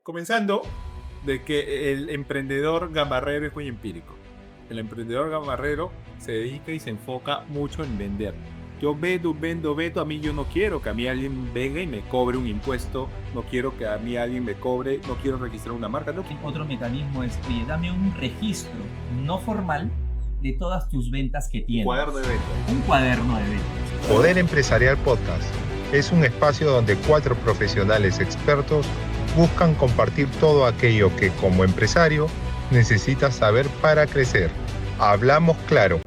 Comenzando de que el emprendedor gamarrero es muy empírico. El emprendedor gamarrero se dedica y se enfoca mucho en vender. Yo vendo, a mí yo no quiero que a mí alguien venga y me cobre un impuesto, no quiero que a mí alguien me cobre, no quiero registrar una marca. No. Otro mecanismo es, oye, dame un registro no formal de todas tus ventas que tienes. Cuaderno de ventas. Un cuaderno de ventas. Poder Empresarial Podcast es un espacio donde 4 profesionales expertos buscan compartir todo aquello que como empresario necesitas saber para crecer. Hablamos claro.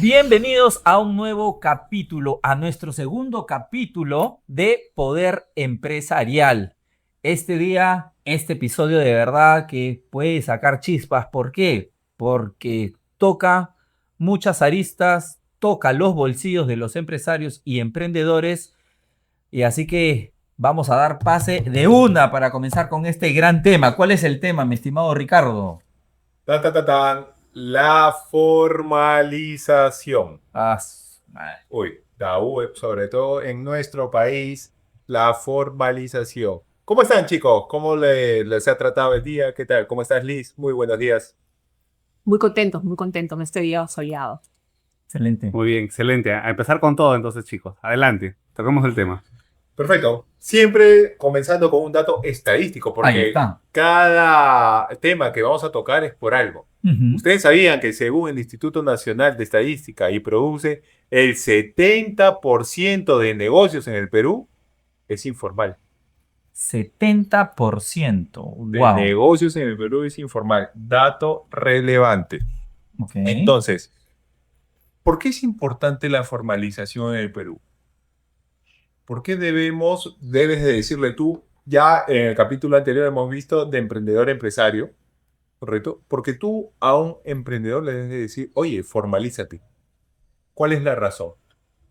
Bienvenidos a un nuevo capítulo, a nuestro segundo capítulo de Poder Empresarial. Este día, este episodio de verdad que puede sacar chispas. ¿Por qué? Porque toca muchas aristas, toca los bolsillos de los empresarios y emprendedores. Y así que vamos a dar pase de una para comenzar con este gran tema. ¿Cuál es el tema, mi estimado Ricardo? La formalización. Madre. Sobre todo en nuestro país, la formalización. ¿Cómo están, chicos? ¿Cómo les ha tratado el día? ¿Qué tal? ¿Cómo estás, Liz? Muy buenos días. Muy contento en este día soleado. Excelente. Muy bien, excelente. A empezar con todo entonces, chicos. Adelante, toquemos el tema. Perfecto. Siempre comenzando con un dato estadístico, Ahí porque está. cada tema que vamos a tocar es por algo. Uh-huh. Ustedes sabían que según el Instituto Nacional de Estadística y Produce, el 70% de negocios en el Perú es informal. 70%. De Wow. negocios en el Perú es informal. Dato relevante. Okay. Entonces, ¿por qué es importante la formalización en el Perú? ¿Por qué debes de decirle tú? Ya en el capítulo anterior hemos visto de emprendedor a empresario, ¿correcto? Porque tú a un emprendedor le debes de decir, oye, formalízate. ¿Cuál es la razón?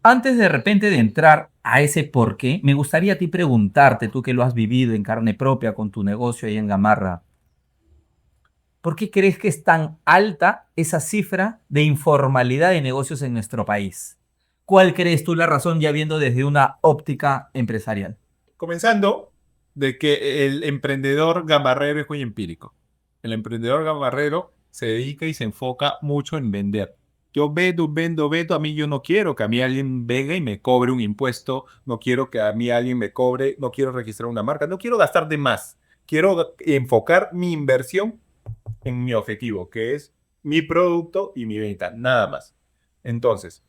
Antes de repente de entrar a ese por qué, me gustaría a ti preguntarte, tú que lo has vivido en carne propia con tu negocio ahí en Gamarra, ¿por qué crees que es tan alta esa cifra de informalidad de negocios en nuestro país? ¿Cuál crees tú la razón ya viendo desde una óptica empresarial? Comenzando de que el emprendedor gamarrero es muy empírico. El emprendedor gamarrero se dedica y se enfoca mucho en vender. Yo vendo, a mí yo no quiero que a mí alguien venga y me cobre un impuesto, no quiero que a mí alguien me cobre, no quiero registrar una marca, no quiero gastar de más. Quiero enfocar mi inversión en mi objetivo, que es mi producto y mi venta, nada más. Entonces,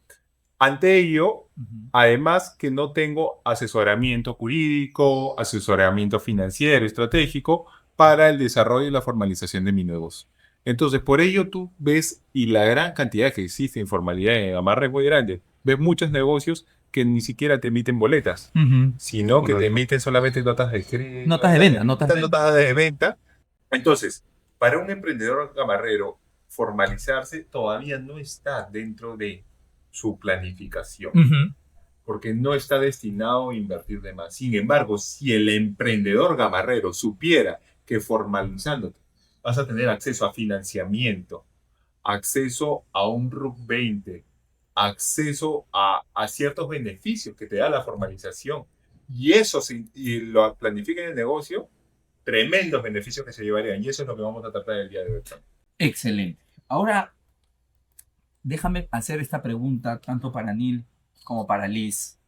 ante ello, además que no tengo asesoramiento jurídico, asesoramiento financiero, estratégico para el desarrollo y la formalización de mi negocio. Entonces, por ello tú ves, y la gran cantidad que existe de informalidad en Gamarra es muy grande, ves muchos negocios que ni siquiera te emiten boletas, sino que te emiten solamente notas de crédito, Notas de venta. notas de venta. Entonces, para un emprendedor gamarrero, formalizarse todavía no está dentro de su planificación, porque no está destinado a invertir de más. Sin embargo, si el emprendedor gamarrero supiera que formalizándote vas a tener acceso a financiamiento, acceso a un RUC 20, acceso a ciertos beneficios que te da la formalización, y eso y lo planifica en el negocio, tremendos beneficios que se llevarían, y eso es lo que vamos a tratar el día de hoy. Excelente. Ahora, déjame hacer esta pregunta tanto para Neil como para Liz.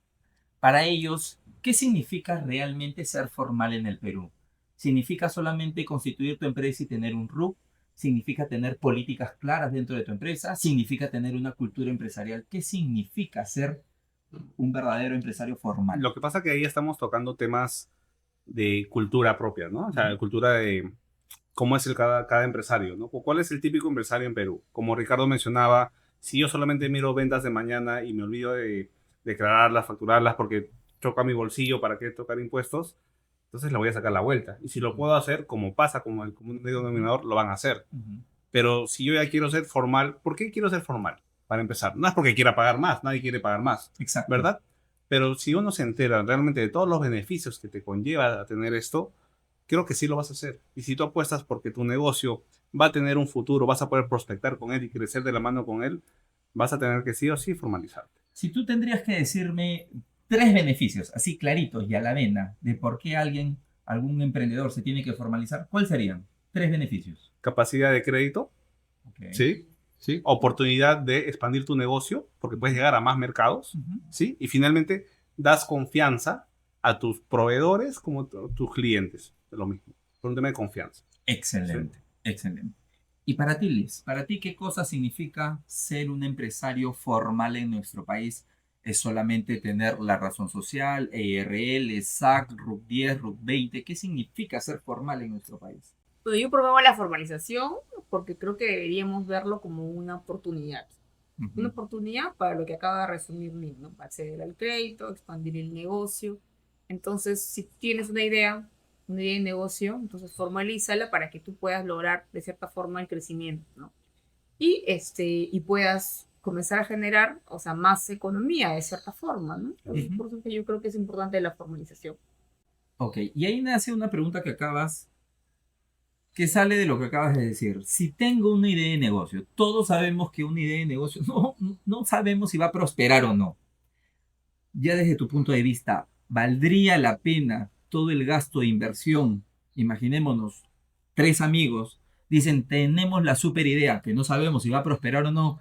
Para ellos, ¿qué significa realmente ser formal en el Perú? ¿Significa solamente constituir tu empresa y tener un RUC? ¿Significa tener políticas claras dentro de tu empresa? ¿Significa tener una cultura empresarial? ¿Qué significa ser un verdadero empresario formal? Lo que pasa es que ahí estamos tocando temas de cultura propia, ¿no? O sea, cultura de cómo es cada empresario, ¿no? ¿Cuál es el típico empresario en Perú? Como Ricardo mencionaba, si yo solamente miro ventas de mañana y me olvido de declararlas, facturarlas porque choca mi bolsillo, ¿para qué tocar impuestos? Entonces le voy a sacar la vuelta. Y si lo puedo hacer, como pasa como el común denominador, lo van a hacer. Pero si yo ya quiero ser formal, ¿por qué quiero ser formal? Para empezar, no es porque quiera pagar más, nadie quiere pagar más. Exacto. ¿Verdad? Pero si uno se entera realmente de todos los beneficios que te conlleva a tener esto, creo que sí lo vas a hacer. Y si tú apuestas porque tu negocio va a tener un futuro, vas a poder prospectar con él y crecer de la mano con él, vas a tener que sí o sí formalizarte. Si tú tendrías que decirme 3 beneficios, así claritos y a la vena, de por qué alguien algún emprendedor se tiene que formalizar, ¿cuáles serían? 3 beneficios. Capacidad de crédito, Ok. ¿sí? ¿Sí? Oportunidad de expandir tu negocio, porque puedes llegar a más mercados, Ujú. ¿sí? Y finalmente, das confianza a tus proveedores como a tus clientes. Es lo mismo. Por un tema de confianza. Excelente, excelente. Y para ti, Liz, ¿para ti qué cosa significa ser un empresario formal en nuestro país? ¿Es solamente tener la razón social, EIRL, SAC, RUC 10, RUC 20? ¿Qué significa ser formal en nuestro país? Bueno, yo promuevo la formalización porque creo que deberíamos verlo como una oportunidad. Una Ujú. oportunidad para lo que acaba de resumir Nick, ¿no? Para acceder al crédito, expandir el negocio. Entonces, si tienes una idea de negocio, entonces formalízala para que tú puedas lograr de cierta forma el crecimiento, ¿no? Y puedas comenzar a generar, o sea, más economía de cierta forma, ¿no? Entonces, Ujú. por eso que yo creo que es importante la formalización. Ok, y ahí nace una pregunta que sale de lo que acabas de decir. Si tengo una idea de negocio, todos sabemos que una idea de negocio no sabemos si va a prosperar o no. Ya desde tu punto de vista, ¿valdría la pena todo el gasto de inversión? Imaginémonos, 3 amigos dicen, tenemos la super idea, que no sabemos si va a prosperar o no,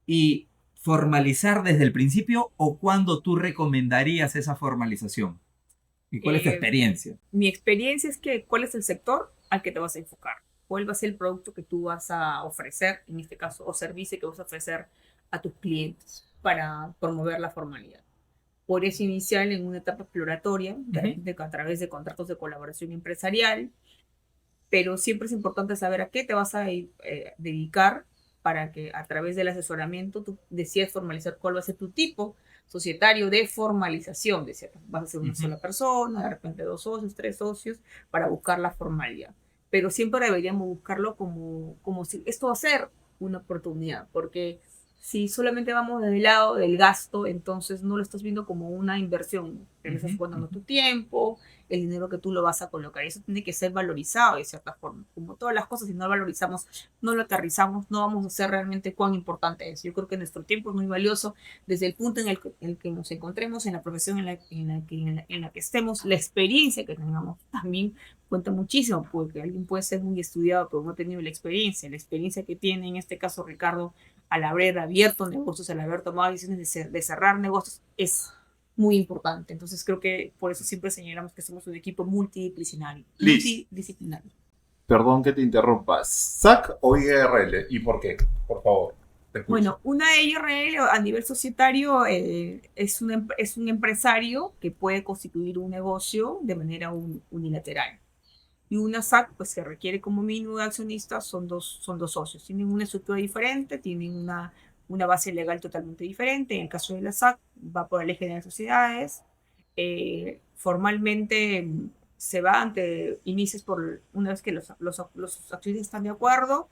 y formalizar desde el principio, o cuándo tú recomendarías esa formalización. ¿Y cuál es tu Eh, experiencia? Mi experiencia es que cuál es el sector al que te vas a enfocar, cuál va a ser el producto que tú vas a ofrecer, en este caso, o servicio que vas a ofrecer a tus clientes para promover la formalidad. Podrías iniciar en una etapa exploratoria, de Ujú. repente a través de contratos de colaboración empresarial, pero siempre es importante saber a qué te vas a dedicar para que a través del asesoramiento tú decidas formalizar cuál va a ser tu tipo societario de formalización, de cierto. Vas a ser una Ujú. sola persona, de repente 2 socios, 3 socios, para buscar la formalidad. Pero siempre deberíamos buscarlo como si esto va a ser una oportunidad, porque si solamente vamos del lado del gasto, entonces no lo estás viendo como una inversión, que le estás Ujú. poniendo tu Ujú. tiempo, el dinero que tú lo vas a colocar. Eso tiene que ser valorizado de cierta forma. Como todas las cosas, si no lo valorizamos, no lo aterrizamos, no vamos a saber realmente cuán importante es. Yo creo que nuestro tiempo es muy valioso desde el punto en el que nos encontremos, en la profesión en la que estemos, la experiencia que tengamos también cuenta muchísimo, porque alguien puede ser muy estudiado, pero no ha tenido la experiencia. La experiencia que tiene, en este caso, Ricardo, al haber abierto negocios, al haber tomado decisiones de cerrar negocios, es muy importante. Entonces creo que por eso siempre señalamos que somos un equipo multidisciplinario. Liz, Multidisciplinario. perdón que te interrumpa. ¿SAC o IRL? ¿Y por qué? Por favor, te escucho. Bueno, una IRL a nivel societario es un empresario que puede constituir un negocio de manera unilateral. Y una SAC, pues que requiere como mínimo de accionistas, son dos socios. Tienen una estructura diferente, tienen una base legal totalmente diferente. En el caso de la SAC, va por la Ley General de Sociedades. Formalmente se va ante inicios por una vez que los accionistas están de acuerdo,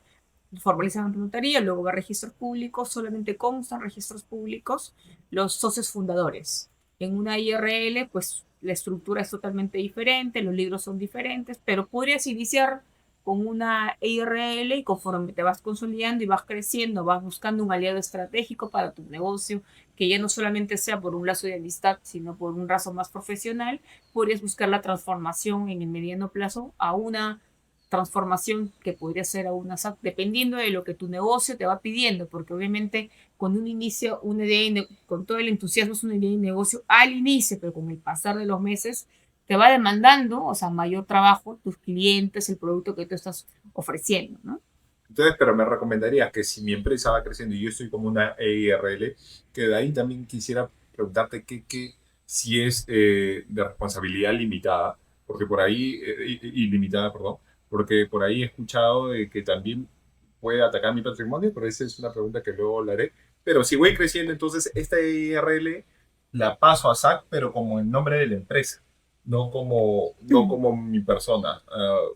formalizan ante notaría, luego va a registros públicos, solamente constan registros públicos los socios fundadores. En una IRL, pues la estructura es totalmente diferente, los libros son diferentes, pero podrías iniciar con una IRL y conforme te vas consolidando y vas creciendo, vas buscando un aliado estratégico para tu negocio, que ya no solamente sea por un lazo de amistad, sino por un lazo más profesional, podrías buscar la transformación en el mediano plazo a una transformación que podría ser a una SAC, dependiendo de lo que tu negocio te va pidiendo, porque obviamente con un inicio, una idea, con todo el entusiasmo es una idea de negocio al inicio, pero con el pasar de los meses te va demandando, o sea, mayor trabajo, tus clientes, el producto que tú estás ofreciendo, ¿no? Entonces, pero me recomendarías que si mi empresa va creciendo y yo estoy como una EIRL, que de ahí también quisiera preguntarte si es de responsabilidad limitada, porque por ahí, ilimitada, perdón, porque por ahí he escuchado de que también puede atacar mi patrimonio, pero esa es una pregunta que luego le haré. Pero si voy creciendo, entonces esta EIRL la paso a SAC, pero como en nombre de la empresa, no como mi persona,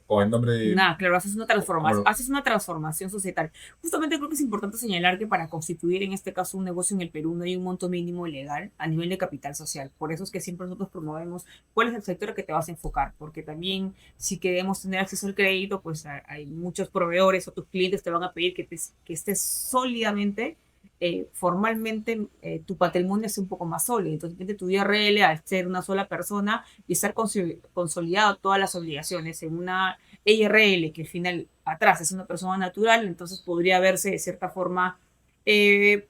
con el nombre de... Nada, claro, haces una transformación societaria. Justamente creo que es importante señalar que para constituir en este caso un negocio en el Perú no hay un monto mínimo legal a nivel de capital social. Por eso es que siempre nosotros promovemos cuál es el sector al que te vas a enfocar, porque también si queremos tener acceso al crédito, pues hay muchos proveedores o tus clientes te van a pedir que estés sólidamente formalmente tu patrimonio es un poco más sólido. Entonces, de repente tu IRL, al ser una sola persona y estar consolidado todas las obligaciones en una IRL, que al final atrás es una persona natural, entonces podría verse de cierta forma,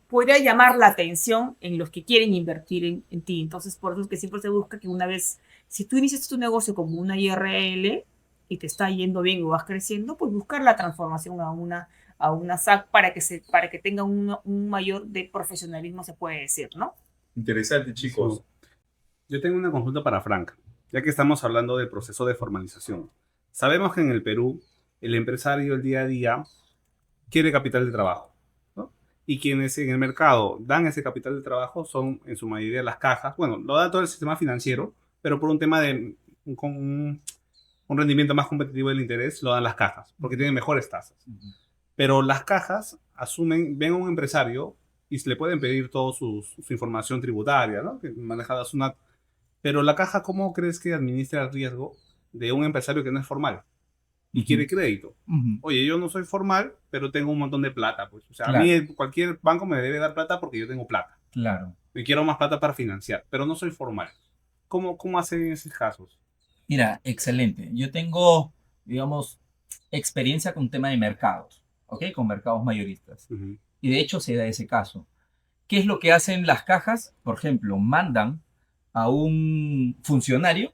podría llamar la atención en los que quieren invertir en ti. Entonces, por eso es que siempre se busca que una vez, si tú inicias tu negocio como una IRL y te está yendo bien o vas creciendo, pues buscar la transformación a una SAC para que tenga un mayor de profesionalismo, se puede decir, ¿no? Interesante, chicos. Yo tengo una consulta para Frank, ya que estamos hablando del proceso de formalización. Sabemos que en el Perú, el empresario el día a día quiere capital de trabajo, ¿no? Y quienes en el mercado dan ese capital de trabajo son en su mayoría las cajas. Bueno, lo da todo el sistema financiero, pero por un tema de un rendimiento más competitivo del interés, lo dan las cajas, porque tienen mejores tasas. Pero las cajas ven a un empresario y se le pueden pedir toda su información tributaria, ¿no? Que maneja la SUNAT. Pero la caja, ¿cómo crees que administra el riesgo de un empresario que no es formal y quiere crédito? Oye, yo no soy formal, pero tengo un montón de plata, pues. O sea, Claro. a mí cualquier banco me debe dar plata porque yo tengo plata. Claro. Me quiero más plata para financiar, pero no soy formal. ¿Cómo hacen en esos casos? Mira, excelente. Yo tengo, digamos, experiencia con tema de mercados, ¿ok? Con mercados mayoristas. Ujú. Y de hecho se da ese caso. ¿Qué es lo que hacen las cajas? Por ejemplo, mandan a un funcionario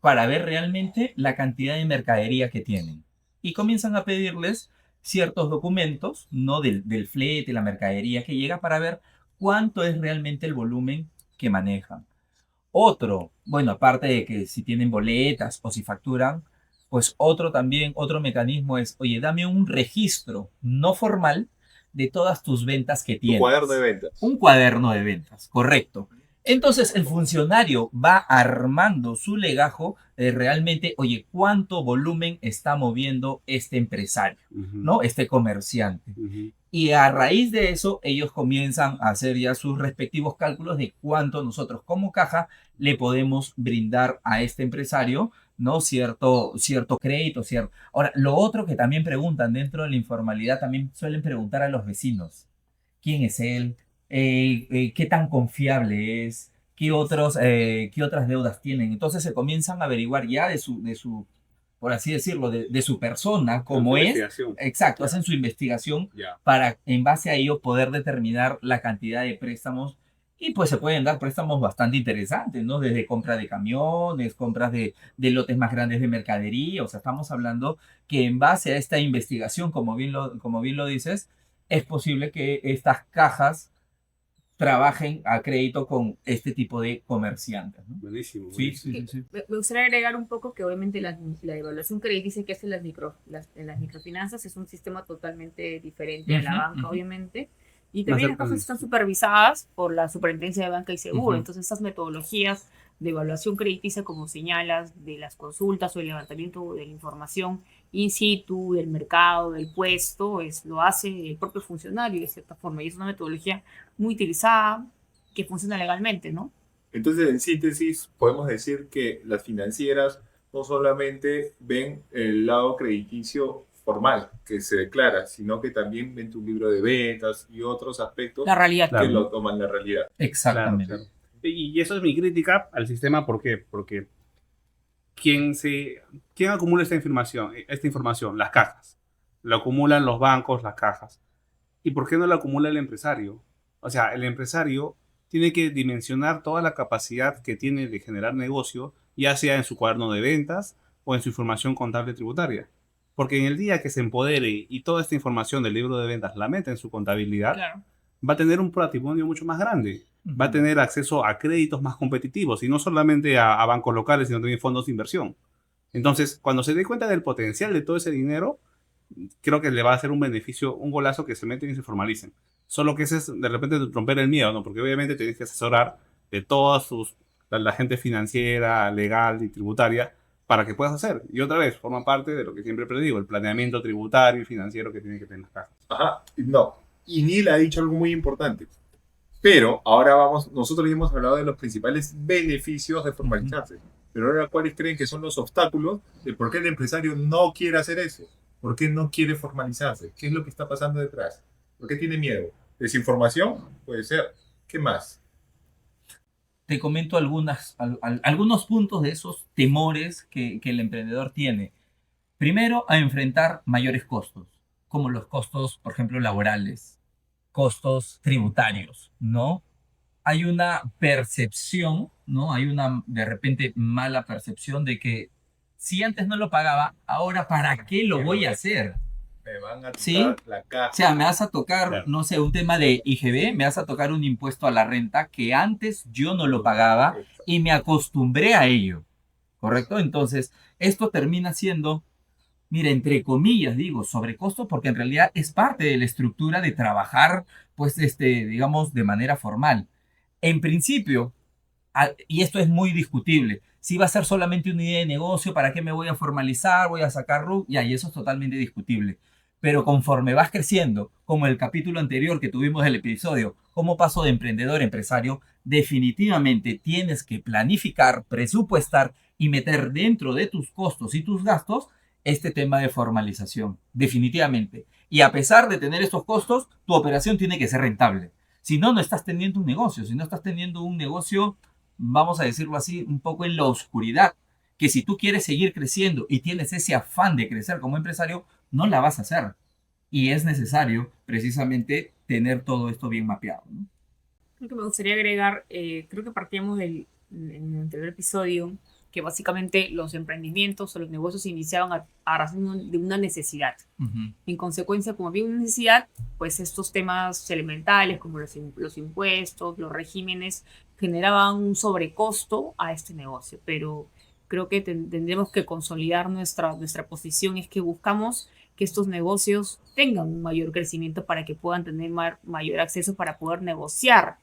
para ver realmente la cantidad de mercadería que tienen. Y comienzan a pedirles ciertos documentos, ¿no? Del flete, la mercadería que llega, para ver cuánto es realmente el volumen que manejan. Otro, bueno, aparte de que si tienen boletas o si facturan, pues otro mecanismo es, oye, dame un registro no formal de todas tus ventas que Tu tienes. cuaderno de ventas. Un cuaderno de ventas, correcto. Entonces el funcionario va armando su legajo de realmente, oye, cuánto volumen está moviendo este empresario, ¿no? Este comerciante. Ujú. Y a raíz de eso, ellos comienzan a hacer ya sus respectivos cálculos de cuánto nosotros como caja le podemos brindar a este empresario, ¿no? Cierto crédito, cierto. Ahora, lo otro que también preguntan dentro de la informalidad, también suelen preguntar a los vecinos. ¿Quién es él? ¿Qué tan confiable es? ¿Qué otras deudas tienen? Entonces se comienzan a averiguar ya de su por así decirlo, de su persona, como es. Investigación. Exacto, hacen su investigación Ya. para en base a ello poder determinar la cantidad de préstamos, y pues se pueden dar préstamos bastante interesantes, ¿no? Desde compra de camiones, compras de lotes más grandes de mercadería. O sea, estamos hablando que en base a esta investigación, como bien lo dices, es posible que estas cajas trabajen a crédito con este tipo de comerciantes, ¿no? Buenísimo. Sí, buenísimo. sí, sí. Me gustaría agregar un poco que obviamente la evaluación crediticia que hace en las microfinanzas es un sistema totalmente diferente a la Ujú, banca, ujú. obviamente. Y también las cercano. cosas están supervisadas por la Superintendencia de Banca y Seguro. Ujú. Entonces, estas metodologías de evaluación crediticia, como señalas, de las consultas o el levantamiento de la información in situ, del mercado, del puesto, lo hace el propio funcionario de cierta forma. Y es una metodología muy utilizada que funciona legalmente, ¿no? Entonces, en síntesis, podemos decir que las financieras no solamente ven el lado crediticio formal que se declara, sino que también ven tu libro de ventas y otros aspectos La realidad. que Claro. lo toman la realidad. Exactamente. Claro. Y eso es mi crítica al sistema. ¿Por qué? Porque ¿quién acumula esta información? Las cajas. Lo acumulan los bancos, las cajas. ¿Y por qué no lo acumula el empresario? O sea, el empresario tiene que dimensionar toda la capacidad que tiene de generar negocio, ya sea en su cuaderno de ventas o en su información contable tributaria. Porque en el día que se empodere y toda esta información del libro de ventas la meta en su contabilidad, Claro. va a tener un patrimonio mucho más grande. Va a tener acceso a créditos más competitivos, y no solamente a bancos locales, sino también fondos de inversión. Entonces, cuando se dé cuenta del potencial de todo ese dinero, creo que le va a hacer un beneficio, un golazo, que se meten y se formalicen. Solo que ese es de repente romper el miedo, ¿no? Porque obviamente tienes que asesorar de toda la gente financiera, legal y tributaria para que puedas hacer. Y otra vez, forma parte de lo que siempre predigo, el planeamiento tributario y financiero que tiene que tener las cajas. Ajá, no. Y Neil ha dicho algo muy importante. Pero ahora nosotros ya hemos hablado de los principales beneficios de formalizarse. Pero ahora, ¿cuáles creen que son los obstáculos de por qué el empresario no quiere hacer eso? ¿Por qué no quiere formalizarse? ¿Qué es lo que está pasando detrás? ¿Por qué tiene miedo? Desinformación, puede ser. ¿Qué más? Te comento algunos puntos de esos temores que el emprendedor tiene. Primero, a enfrentar mayores costos, como los costos, por ejemplo, laborales, costos tributarios, ¿no? Hay una percepción, ¿no? Hay una, de repente, mala percepción de que si antes no lo pagaba, ahora ¿para qué lo voy a hacer? Me van a ¿Sí? tocar la O caja. sea, me vas a tocar, Claro. no sé, un tema de IGB, me vas a tocar un impuesto a la renta que antes yo no lo pagaba y me acostumbré a ello, ¿correcto? Entonces, esto termina siendo, mira, entre comillas, digo, sobrecosto, porque en realidad es parte de la estructura de trabajar, pues, digamos, de manera formal. En principio, y esto es muy discutible, si va a ser solamente una idea de negocio, ¿para qué me voy a formalizar? Voy a sacar RUC, ya, y eso es totalmente discutible. Pero conforme vas creciendo, como el capítulo anterior que tuvimos del episodio, cómo paso de emprendedor a empresario, definitivamente tienes que planificar, presupuestar y meter dentro de tus costos y tus gastos este tema de formalización, definitivamente. Y a pesar de tener estos costos, tu operación tiene que ser rentable. Si no, no estás teniendo un negocio. Si no estás teniendo un negocio, vamos a decirlo así, un poco en la oscuridad, que si tú quieres seguir creciendo y tienes ese afán de crecer como empresario, no la vas a hacer. Y es necesario precisamente tener todo esto bien mapeado, ¿no? Creo que me gustaría agregar, creo que partíamos en el anterior episodio, que básicamente los emprendimientos o los negocios se iniciaban a razón de una necesidad. Uh-huh. En consecuencia, como había una necesidad, pues estos temas elementales como los impuestos, los regímenes, generaban un sobrecosto a este negocio. Pero creo que tendremos que consolidar nuestra posición, es que buscamos que estos negocios tengan un mayor crecimiento para que puedan tener mayor acceso para poder negociar.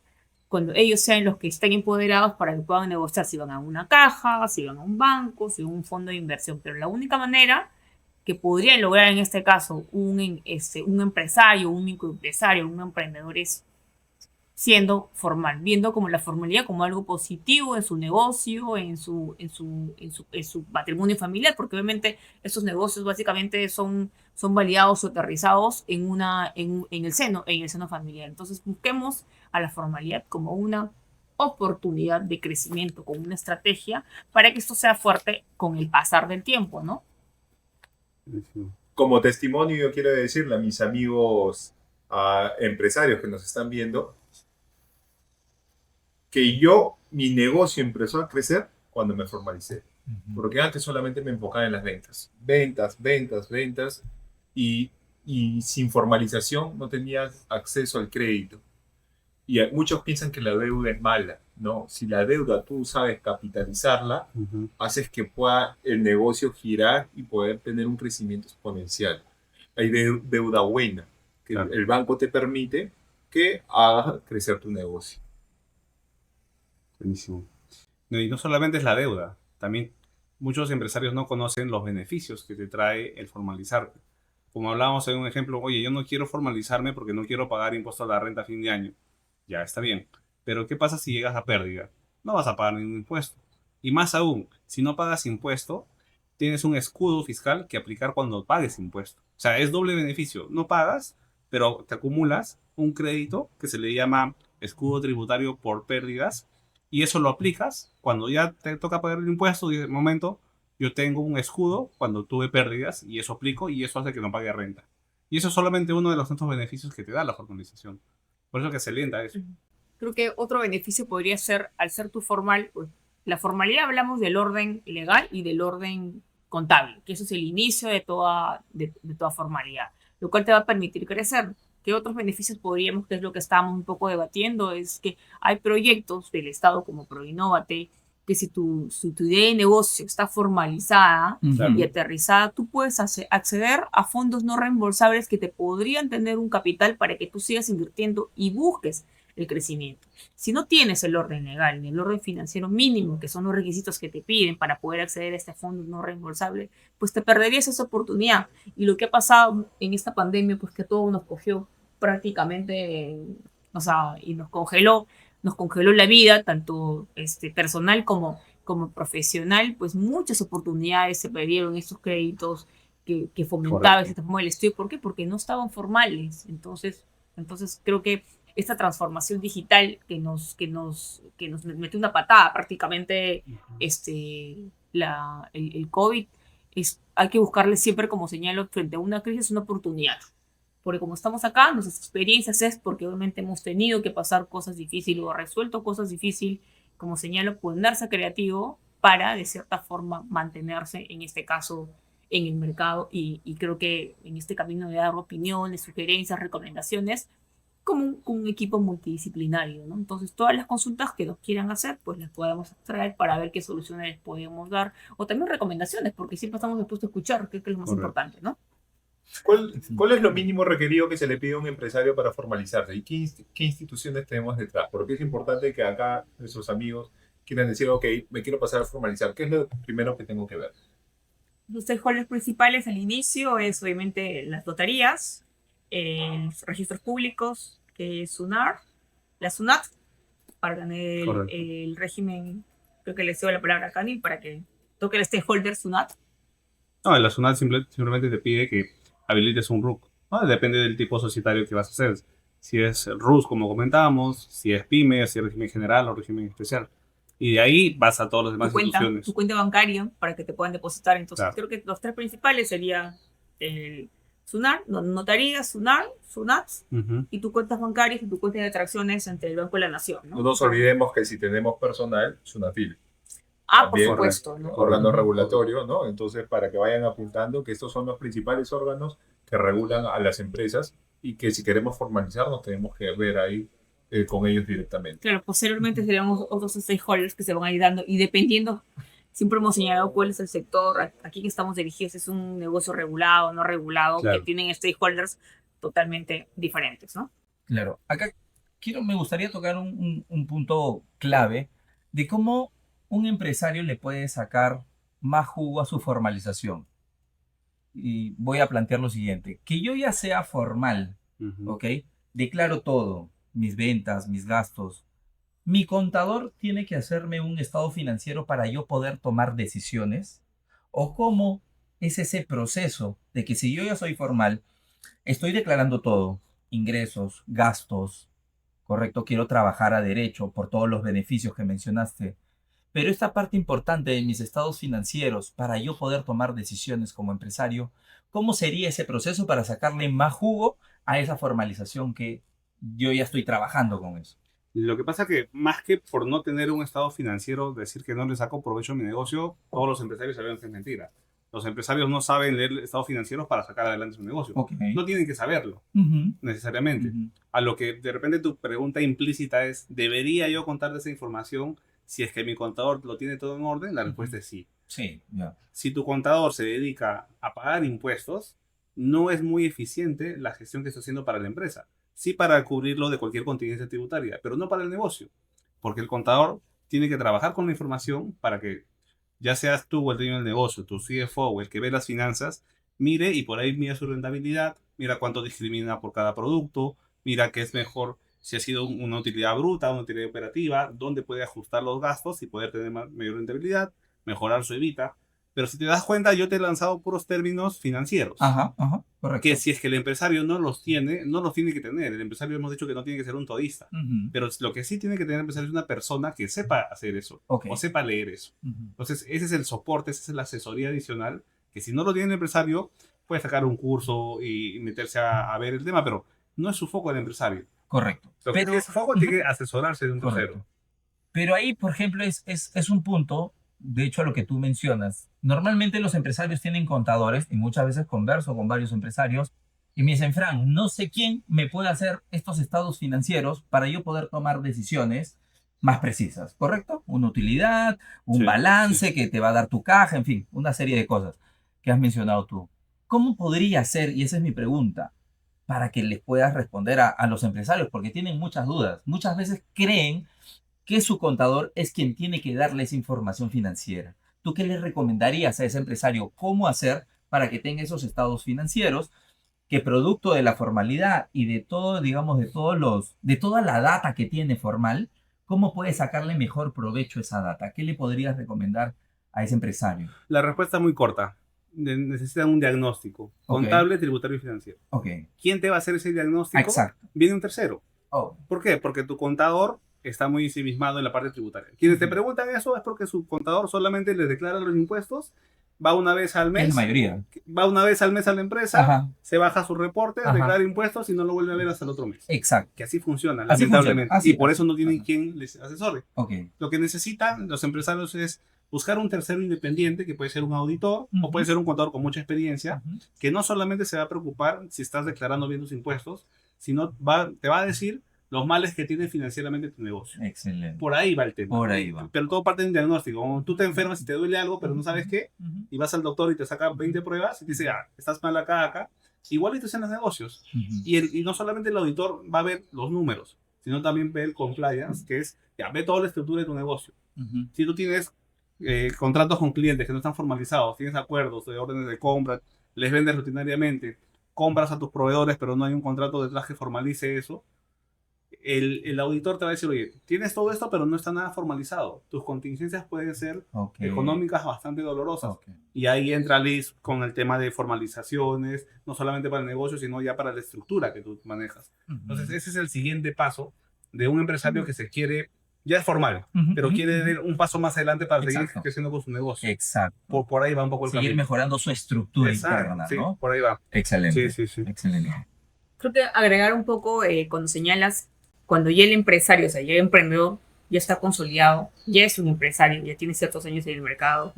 Cuando ellos sean los que estén empoderados para que puedan negociar si van a una caja, si van a un banco, si van a un fondo de inversión. Pero la única manera que podría lograr en este caso un empresario, un microempresario, un emprendedor es siendo formal, viendo como la formalidad como algo positivo en su negocio, en su patrimonio familiar, porque obviamente estos negocios básicamente son validados o aterrizados en el seno familiar. Entonces busquemos a la formalidad como una oportunidad de crecimiento, como una estrategia para que esto sea fuerte con el pasar del tiempo, ¿no? Como testimonio, yo quiero decirle a mis amigos empresarios que nos están viendo que mi negocio empezó a crecer cuando me formalicé. Porque antes solamente me enfocaba en las ventas. Ventas. Y sin formalización no tenías acceso al crédito. Y muchos piensan que la deuda es mala. No, si la deuda tú sabes capitalizarla, haces que pueda el negocio girar y poder tener un crecimiento exponencial. Hay deuda buena, que Claro. el banco te permite que hagas crecer tu negocio. Buenísimo. No, y no solamente es la deuda, también muchos empresarios no conocen los beneficios que te trae el formalizarte. Como hablábamos en un ejemplo, oye, yo no quiero formalizarme porque no quiero pagar impuesto a la renta a fin de año. Ya, está bien. Pero ¿qué pasa si llegas a pérdida? No vas a pagar ningún impuesto. Y más aún, si no pagas impuesto, tienes un escudo fiscal que aplicar cuando pagues impuesto. O sea, es doble beneficio. No pagas, pero te acumulas un crédito que se le llama escudo tributario por pérdidas. Y eso lo aplicas cuando ya te toca pagar el impuesto. Y de momento, yo tengo un escudo cuando tuve pérdidas y eso aplico y eso hace que no pague renta. Y eso es solamente uno de los tantos beneficios que te da la formalización. Por eso que se alienta eso. Creo que otro beneficio podría ser, al ser tú formal, pues, la formalidad hablamos del orden legal y del orden contable, que eso es el inicio de toda formalidad, lo cual te va a permitir crecer. ¿Qué otros beneficios podríamos, que es lo que estábamos un poco debatiendo? Es que hay proyectos del Estado como ProInnovate, que si tu idea de negocio está formalizada Uh-huh. y aterrizada, tú puedes acceder a fondos no reembolsables que te podrían tener un capital para que tú sigas invirtiendo y busques el crecimiento. Si no tienes el orden legal ni el orden financiero mínimo, que son los requisitos que te piden para poder acceder a este fondo no reembolsable, pues te perderías esa oportunidad. Y lo que ha pasado en esta pandemia, pues que todo nos cogió prácticamente, o sea, y nos congeló la vida, tanto personal como profesional, pues muchas oportunidades se perdieron, estos créditos que fomentaban esta forma del estudio. ¿Por qué? Porque no estaban formales. Entonces, Entonces creo que esta transformación digital que nos metió una patada prácticamente el COVID, hay que buscarle siempre, como señalo, frente a una crisis, una oportunidad. Porque como estamos acá, nuestras experiencias es porque obviamente hemos tenido que pasar cosas difíciles o resuelto cosas difíciles, como señalo, ponerse creativo para, de cierta forma, mantenerse, en este caso, en el mercado. Y creo que en este camino de dar opiniones, sugerencias, recomendaciones, como un equipo multidisciplinario, ¿no? Entonces, todas las consultas que nos quieran hacer, pues las podemos extraer para ver qué soluciones les podemos dar, o también recomendaciones, porque siempre estamos dispuestos a escuchar, que es lo más importante, ¿no? ¿Cuál es lo mínimo requerido que se le pide a un empresario para formalizarse? ¿Y qué instituciones tenemos detrás? Porque es importante que acá nuestros amigos quieran decir, ok, me quiero pasar a formalizar. ¿Qué es lo primero que tengo que ver? Los stakeholders principales al inicio es obviamente las notarías, los registros públicos, que es SUNAR, la SUNAT, para tener el régimen, creo que le cedo la palabra a Cani para que toque el stakeholder SUNAT. No, la SUNAT simplemente te pide que habilites un RUC, ¿no? Depende del tipo societario que vas a hacer. Si es RUS, como comentábamos, si es PYME, si es régimen general o régimen especial. Y de ahí vas a todas las demás instituciones. Tu cuenta bancaria para que te puedan depositar. Entonces, claro, creo que los tres principales serían el SUNAR, notaría, SUNAR, SUNAT, y tus cuentas bancarias y tu cuenta de atracciones ante el Banco de la Nación, ¿no? No nos olvidemos que si tenemos personal, SUNAFIL. Por supuesto, ¿no? Órgano regulatorio, ¿no? Entonces, para que vayan apuntando que estos son los principales órganos que regulan a las empresas y que si queremos formalizarnos tenemos que ver ahí con ellos directamente. Claro, posteriormente serían otros stakeholders que se van a ir dando y dependiendo, siempre hemos señalado cuál es el sector, aquí que estamos dirigidos, es un negocio regulado, no regulado, claro, que tienen stakeholders totalmente diferentes, ¿no? Claro, acá me gustaría tocar un punto clave de cómo un empresario le puede sacar más jugo a su formalización. Y voy a plantear lo siguiente, que yo ya sea formal, ¿ok? Declaro todo, mis ventas, mis gastos. ¿Mi contador tiene que hacerme un estado financiero para yo poder tomar decisiones? ¿O cómo es ese proceso de que si yo ya soy formal, estoy declarando todo, ingresos, gastos, correcto, quiero trabajar a derecho por todos los beneficios que mencionaste, pero esta parte importante de mis estados financieros para yo poder tomar decisiones como empresario, ¿cómo sería ese proceso para sacarle más jugo a esa formalización que yo ya estoy trabajando con eso? Lo que pasa es que más que por no tener un estado financiero, decir que no le saco provecho a mi negocio, todos los empresarios saben que es mentira. Los empresarios no saben leer estados financieros para sacar adelante su negocio. No tienen que saberlo, necesariamente. A lo que de repente tu pregunta implícita es, ¿debería yo contar esa información si es que mi contador lo tiene todo en orden? La respuesta es sí. Sí, yeah. Si tu contador se dedica a pagar impuestos, no es muy eficiente la gestión que está haciendo para la empresa. Sí para cubrirlo de cualquier contingencia tributaria, pero no para el negocio. Porque el contador tiene que trabajar con la información para que ya seas tú o el dueño del negocio, tu CFO o el que ve las finanzas, mire y por ahí mira su rentabilidad, mira cuánto discrimina por cada producto, mira qué es mejor, si ha sido una utilidad bruta, una utilidad operativa, dónde puede ajustar los gastos y poder tener mayor rentabilidad, mejorar su EBITDA. Pero si te das cuenta, yo te he lanzado puros términos financieros. Correcto. Que si es que el empresario no los tiene, no los tiene que tener. El empresario hemos dicho que no tiene que ser un todista. Pero lo que sí tiene que tener el empresario es una persona que sepa hacer eso. O sepa leer eso. Entonces, ese es el soporte, esa es la asesoría adicional, que si no lo tiene el empresario, puede sacar un curso y meterse a ver el tema, pero no es su foco el empresario. Correcto. Pero su foco tiene que asesorarse de un tercero. Pero ahí, por ejemplo, es un punto, de hecho, a lo que tú mencionas. Normalmente los empresarios tienen contadores y muchas veces converso con varios empresarios y me dicen, Fran, no sé quién me puede hacer estos estados financieros para yo poder tomar decisiones más precisas, ¿correcto? Una utilidad, un balance que te va a dar tu caja, en fin, una serie de cosas que has mencionado tú. ¿Cómo podría ser, y esa es mi pregunta, para que les puedas responder a los empresarios? Porque tienen muchas dudas. Muchas veces creen que su contador es quien tiene que darles información financiera. ¿Tú qué le recomendarías a ese empresario? ¿Cómo hacer para que tenga esos estados financieros que, producto de la formalidad y de todo, digamos, de toda la data que tiene formal, cómo puede sacarle mejor provecho a esa data? ¿Qué le podrías recomendar a ese empresario? La respuesta es muy corta. necesitan un diagnóstico contable, tributario y financiero. Ok. ¿Quién te va a hacer ese diagnóstico? Exacto. Viene un tercero. Oh. ¿Por qué? Porque tu contador está muy ensimismado en la parte tributaria. Quienes te preguntan eso es porque su contador solamente les declara los impuestos, va una vez al Es mes, la mayoría. va una vez al mes a la empresa, Ajá. se baja su reporte, Ajá. declara impuestos y no lo vuelve a ver hasta el otro mes. Exacto. Que así funciona, Así lamentablemente. funciona. Así, y por así. eso no tienen Ajá. quien les asesore. Ok. Lo que necesitan los empresarios es buscar un tercero independiente, que puede ser un auditor o puede ser un contador con mucha experiencia, que no solamente se va a preocupar si estás declarando bien tus impuestos, sino te va a decir los males que tiene financieramente tu negocio. Excelente. Por ahí va el tema. Por ahí va. Pero todo parte de un diagnóstico. Como tú te enfermas y te duele algo, pero no sabes qué, y vas al doctor y te saca 20 pruebas y te dice, estás mal acá. Igualito es en los negocios. Y no solamente el auditor va a ver los números, sino también ve el compliance, que es, ve toda la estructura de tu negocio. Si tú tienes contratos con clientes que no están formalizados, tienes acuerdos de órdenes de compra, les vendes rutinariamente, compras a tus proveedores, pero no hay un contrato detrás que formalice eso, el auditor te va a decir, oye, tienes todo esto, pero no está nada formalizado. Tus contingencias pueden ser económicas bastante dolorosas. Y ahí entra Liz con el tema de formalizaciones, no solamente para el negocio, sino ya para la estructura que tú manejas. Entonces, ese es el siguiente paso de un empresario que se quiere, ya es formal, pero quiere dar un paso más adelante para seguir creciendo con su negocio. Exacto. Por ahí va un poco el Seguir camino. mejorando su estructura interna, sí, ¿no? por ahí va. Excelente. Sí. Excelente. Creo que agregar un poco cuando señalas, cuando ya el empresario, o sea, ya el emprendedor, ya está consolidado, ya es un empresario, ya tiene ciertos años en el mercado,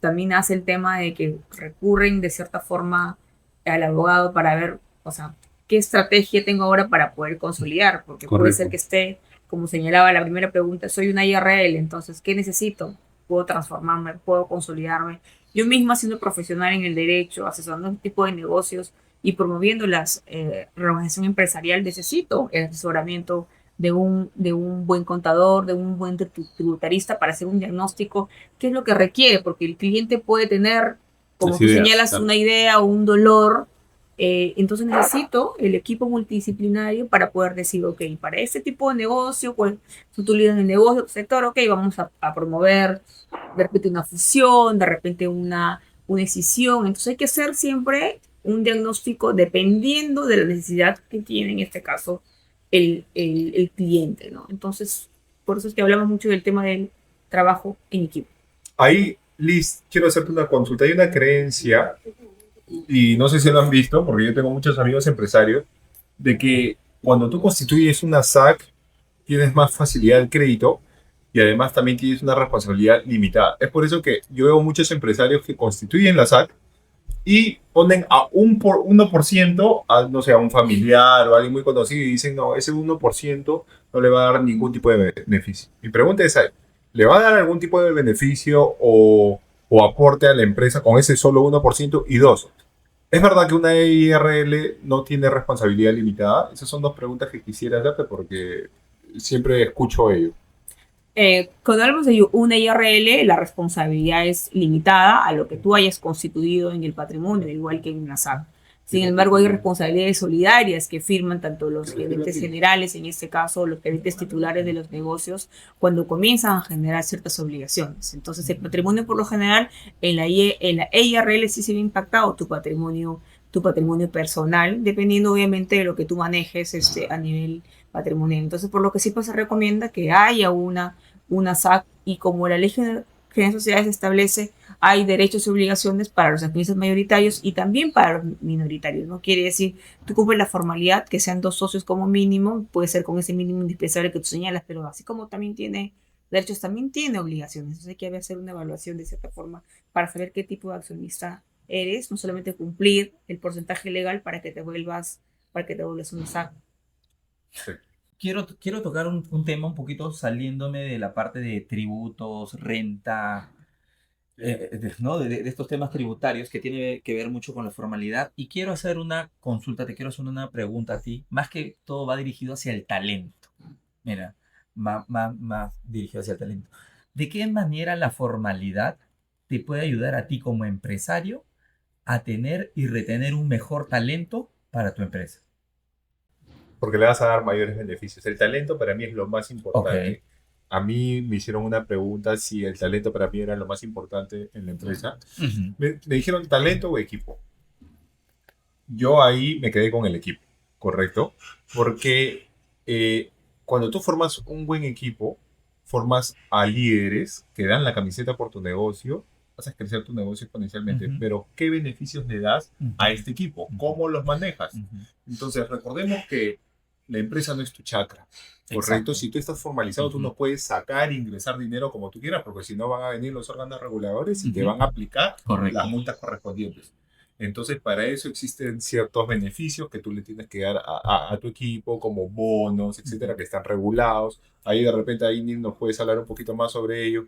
también hace el tema de que recurren de cierta forma al abogado para ver, o sea, qué estrategia tengo ahora para poder consolidar, porque puede ser que esté, como señalaba la primera pregunta, soy una IRL, entonces, ¿qué necesito? Puedo transformarme, puedo consolidarme. Yo misma, siendo profesional en el derecho, asesorando este tipo de negocios y promoviendo la reorganización empresarial, necesito el asesoramiento de un buen contador, de un buen tributarista para hacer un diagnóstico, qué es lo que requiere, porque el cliente puede tener, como tú señalas, una idea o un dolor, entonces necesito el equipo multidisciplinario para poder decir, ok, para este tipo de negocio, pues tú líder en el negocio, tu sector, ok, vamos a promover de repente una fusión, de repente una escisión, entonces hay que hacer siempre un diagnóstico dependiendo de la necesidad que tiene en este caso el cliente, ¿no? Entonces, por eso es que hablamos mucho del tema del trabajo en equipo. Ahí, Liz, quiero hacerte una consulta. Hay una creencia, y no sé si lo han visto, porque yo tengo muchos amigos empresarios, de que cuando tú constituyes una SAC, tienes más facilidad de crédito y además también tienes una responsabilidad limitada. Es por eso que yo veo muchos empresarios que constituyen la SAC y ponen a 1% a, no sé, a un familiar o a alguien muy conocido y dicen, no, ese 1% no le va a dar ningún tipo de beneficio. Mi pregunta es, ¿le va a dar algún tipo de beneficio o aporte a la empresa con ese solo 1%? Y dos, ¿es verdad que una IRL no tiene responsabilidad limitada? Esas son dos preguntas que quisiera hacerte porque siempre escucho ello. Cuando hablamos de una IRL, la responsabilidad es limitada a lo que tú hayas constituido en el patrimonio, igual que en una SAC. Sin embargo, hay responsabilidades solidarias que firman tanto los gerentes generales, en este caso los gerentes titulares de los negocios, cuando comienzan a generar ciertas obligaciones. Entonces, el patrimonio por lo general, en la IRL sí se ve impactado tu patrimonio personal, dependiendo obviamente de lo que tú manejes a nivel patrimonial. Entonces, por lo que sí se recomienda que haya una SAC, y como la Ley General de Sociedades establece, hay derechos y obligaciones para los accionistas mayoritarios y también para los minoritarios. No quiere decir, tú cumples la formalidad, que sean 2 socios como mínimo, puede ser con ese mínimo indispensable que tú señalas, pero así como también tiene derechos, también tiene obligaciones. Entonces hay que hacer una evaluación de cierta forma para saber qué tipo de accionista eres, no solamente cumplir el porcentaje legal para que te vuelvas una SAC. Sí. Quiero tocar un tema un poquito saliéndome de la parte de tributos, renta, ¿no? de estos temas tributarios que tiene que ver mucho con la formalidad. Y quiero hacer una consulta, te quiero hacer una pregunta a ti. Más que todo va dirigido hacia el talento. Mira, más dirigido hacia el talento. ¿De qué manera la formalidad te puede ayudar a ti como empresario a tener y retener un mejor talento para tu empresa? Porque le vas a dar mayores beneficios. El talento para mí es lo más importante. a mí me hicieron una pregunta si el talento para mí era lo más importante en la empresa. Me dijeron talento o equipo. Yo ahí me quedé con el equipo, ¿correcto? Porque cuando tú formas un buen equipo, formas a líderes que dan la camiseta por tu negocio, haces crecer tu negocio exponencialmente, Ujú. pero ¿qué beneficios le das a este equipo? ¿Cómo los manejas? Entonces, recordemos que la empresa no es tu chakra, ¿correcto? Exacto. Si tú estás formalizado, tú no puedes sacar e ingresar dinero como tú quieras, porque si no van a venir los órganos reguladores y te Ujú. van a aplicar Correcto. las multas correspondientes. Entonces, para eso existen ciertos beneficios que tú le tienes que dar a tu equipo, como bonos, etcétera, que están regulados. Ahí de repente ahí Neil nos puedes hablar un poquito más sobre ello.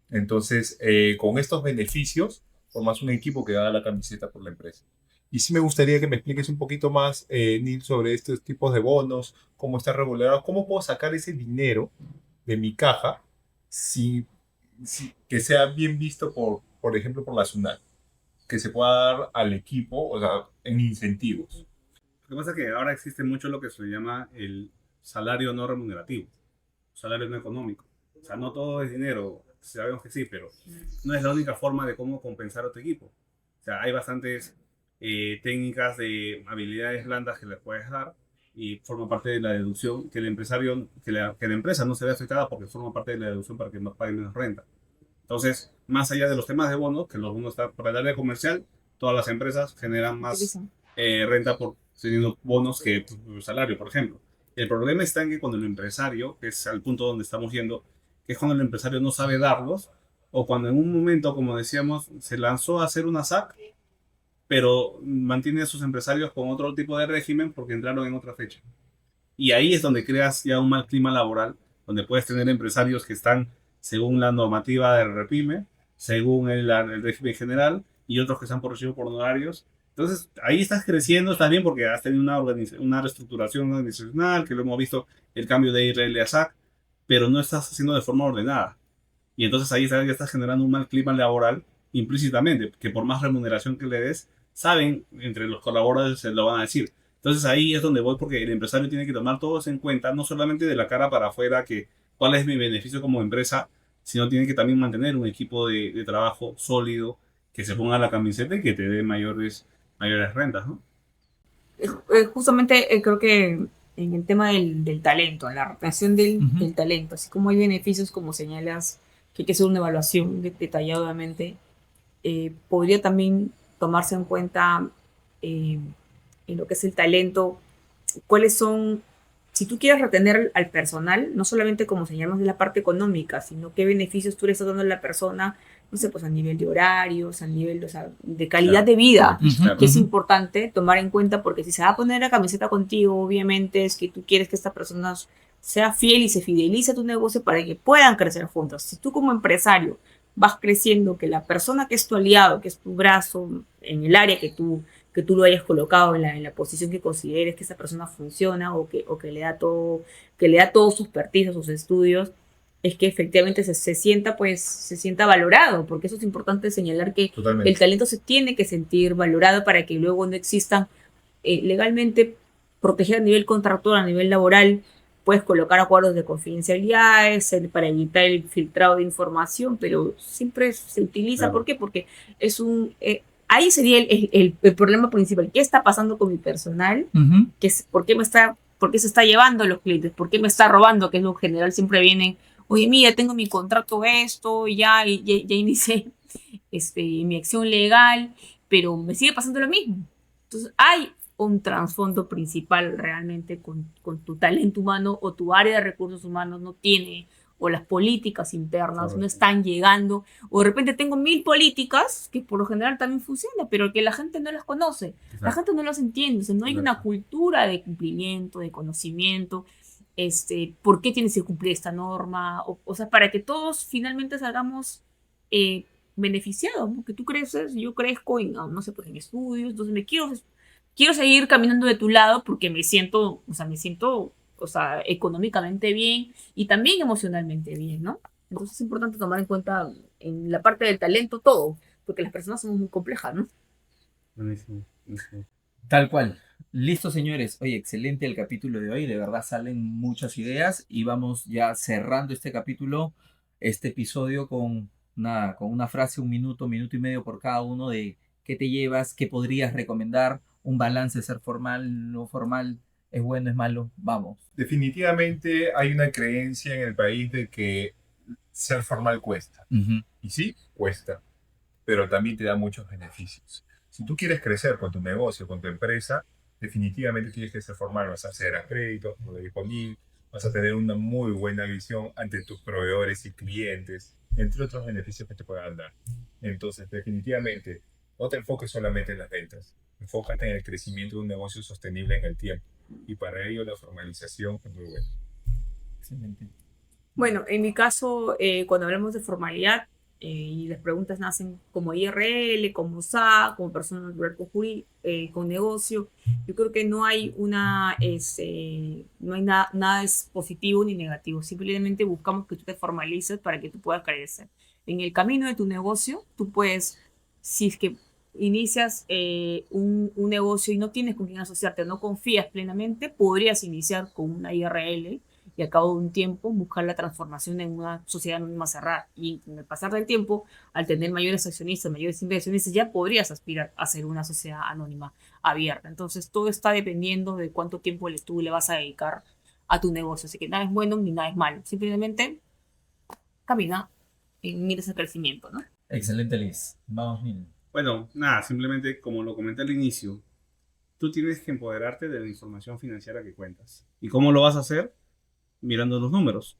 Entonces, con estos beneficios, formas un equipo que da la camiseta por la empresa. Y sí me gustaría que me expliques un poquito más, Neil, sobre estos tipos de bonos, cómo está regulado, cómo puedo sacar ese dinero de mi caja que sea bien visto por ejemplo, por la SUNAT, que se pueda dar al equipo, o sea, en incentivos. Lo que pasa es que ahora existe mucho lo que se llama el salario no remunerativo, salario no económico. O sea, no todo es dinero, sabemos que sí, pero no es la única forma de cómo compensar a tu equipo. O sea, hay bastantes técnicas de habilidades blandas que le puedes dar y forma parte de la deducción que el empresario, que la empresa no se ve afectada porque forma parte de la deducción para que no paguen menos renta. Entonces, más allá de los temas de bonos, que los bonos están para el área comercial, todas las empresas generan más Utilizan. renta por teniendo bonos que salario, por ejemplo. El problema está en que cuando el empresario, que es al punto donde estamos yendo, que es cuando el empresario no sabe darlos, o cuando en un momento, como decíamos, se lanzó a hacer una SAC, pero mantiene a sus empresarios con otro tipo de régimen porque entraron en otra fecha. Y ahí es donde creas ya un mal clima laboral, donde puedes tener empresarios que están según la normativa del REPYME, según el régimen general, y otros que están por recibo por honorarios. Entonces, ahí estás creciendo, estás bien porque has tenido una reestructuración organizacional, que lo hemos visto, el cambio de IRL a SAC, pero no estás haciendo de forma ordenada. Y entonces ahí ya estás generando un mal clima laboral implícitamente, que por más remuneración que le des, saben, entre los colaboradores se lo van a decir. Entonces ahí es donde voy porque el empresario tiene que tomar todo eso en cuenta, no solamente de la cara para afuera, que cuál es mi beneficio como empresa, sino tiene que también mantener un equipo de trabajo sólido, que se ponga la camiseta y que te dé mayores rentas, ¿no? Justamente creo que en el tema del talento, en la retención del talento, así como hay beneficios, como señalas, que hay que hacer una evaluación detalladamente, podría también tomarse en cuenta eh, en lo que es el talento, cuáles son, si tú quieres retener al personal, no solamente como señalamos de la parte económica, sino qué beneficios tú le estás dando a la persona, no sé, pues a nivel de horarios, a nivel, o sea, de calidad Claro. de vida, Claro. que es importante tomar en cuenta, porque si se va a poner la camiseta contigo, obviamente es que tú quieres que esta persona sea fiel y se fidelice a tu negocio para que puedan crecer juntos. Si tú como empresario vas creciendo, que la persona que es tu aliado, que es tu brazo en el área que tú lo hayas colocado en la posición que consideres que esa persona funciona o que le da todos sus expertise, sus estudios, es que efectivamente se sienta, pues, se sienta valorado, porque eso es importante señalar que Totalmente. el talento se tiene que sentir valorado para que luego no existan legalmente proteger a nivel contractual, a nivel laboral, puedes colocar acuerdos de confidencialidad para evitar el filtrado de información, pero siempre se utiliza. Claro. ¿Por qué? Porque es un... ahí sería el problema principal. ¿Qué está pasando con mi personal? ¿Por qué se está llevando a los clientes? ¿Por qué me está robando? Que es lo general, siempre vienen, oye, mira, tengo mi contrato esto, ya inicié mi acción legal, pero me sigue pasando lo mismo. Entonces, hay un trasfondo principal realmente con tu talento humano o tu área de recursos humanos no tiene, o las políticas internas no están llegando, o de repente tengo 1000 políticas que por lo general también funcionan, pero que la gente no las conoce, la gente no las entiende, o sea, no hay una cultura de cumplimiento, de conocimiento, por qué tienes que cumplir esta norma, o sea, para que todos finalmente salgamos beneficiados, porque tú creces, yo crezco en, no sé, pues en estudios, entonces quiero seguir caminando de tu lado porque o sea, económicamente bien y también emocionalmente bien, ¿no? Entonces es importante tomar en cuenta en la parte del talento todo, porque las personas son muy complejas, ¿no? Buenísimo, buenísimo. Tal cual. Listo, señores. Oye, excelente el capítulo de hoy. De verdad salen muchas ideas y vamos ya cerrando este capítulo, este episodio con nada, con una frase, un minuto, minuto y medio por cada uno de qué te llevas, qué podrías recomendar, un balance, ser formal, no formal, es bueno, es malo. Vamos. Definitivamente hay una creencia en el país de que ser formal cuesta. Ujú. Y sí, cuesta, pero también te da muchos beneficios. Si tú quieres crecer con tu negocio, con tu empresa, definitivamente tienes que ser formal. Vas a hacer a crédito, como lo dijo Neil, vas a tener una muy buena visión ante tus proveedores y clientes, entre otros beneficios que te puedan dar. Entonces, definitivamente, no te enfoques solamente en las ventas, enfócate en el crecimiento de un negocio sostenible en el tiempo. Y para ello la formalización es muy buena. Excelente. Bueno, en mi caso, cuando hablamos de formalidad y las preguntas nacen como IRL, como SA, como persona natural con negocio, yo creo que no hay no hay nada es positivo ni negativo. Simplemente buscamos que tú te formalices para que tú puedas crecer. En el camino de tu negocio, tú puedes, si es que inicias un negocio y no tienes con quién asociarte, no confías plenamente, podrías iniciar con una IRL y al cabo de un tiempo buscar la transformación en una sociedad anónima cerrada. Y con el pasar del tiempo, al tener mayores accionistas, mayores inversionistas, ya podrías aspirar a ser una sociedad anónima abierta. Entonces, todo está dependiendo de cuánto tiempo tú le vas a dedicar a tu negocio. Así que nada es bueno ni nada es malo. Simplemente camina y miras el crecimiento, ¿no? Excelente, Liz. Vamos, Neil. Bueno, nada, simplemente como lo comenté al inicio, tú tienes que empoderarte de la información financiera que cuentas. ¿Y cómo lo vas a hacer? Mirando los números.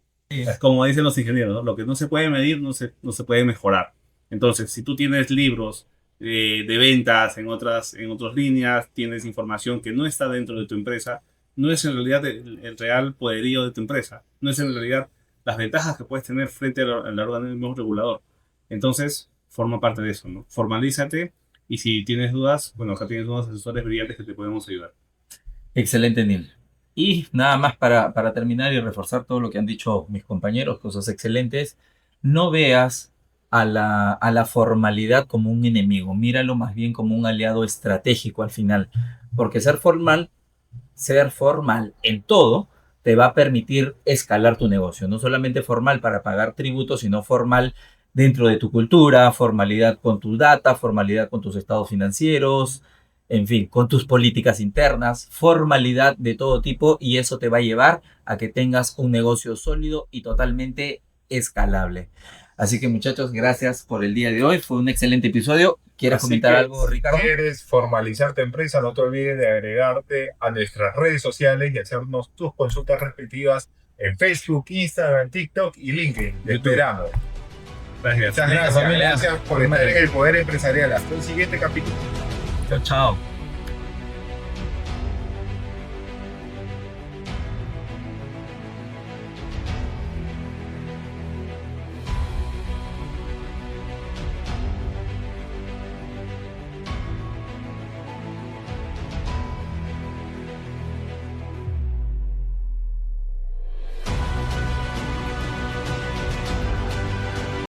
Como dicen los ingenieros, ¿no? Lo que no se puede medir no se puede mejorar. Entonces, si tú tienes libros de ventas en otras líneas, tienes información que no está dentro de tu empresa, no es en realidad el real poderío de tu empresa, no es en realidad las ventajas que puedes tener frente al organismo regulador. Entonces, forma parte de eso, ¿no? Formalízate y si tienes dudas, bueno, acá tienes unos asesores brillantes que te podemos ayudar. Excelente, Neil. Y nada más para terminar y reforzar todo lo que han dicho mis compañeros, cosas excelentes, no veas a la formalidad como un enemigo, míralo más bien como un aliado estratégico al final, porque ser formal en todo, te va a permitir escalar tu negocio, no solamente formal para pagar tributos, sino formal dentro de tu cultura, formalidad con tu data, formalidad con tus estados financieros, en fin, con tus políticas internas, formalidad de todo tipo, y eso te va a llevar a que tengas un negocio sólido y totalmente escalable. Así que muchachos, gracias por el día de hoy. Fue un excelente episodio. ¿Quieres Así comentar que, algo, Ricardo? Si quieres formalizar tu empresa, no te olvides de agregarte a nuestras redes sociales y hacernos tus consultas respectivas en Facebook, Instagram, TikTok y LinkedIn. Te YouTube. esperamos. Gracias. Muchas gracias por estar en el Poder Empresarial. Hasta el siguiente capítulo. Chao, chao.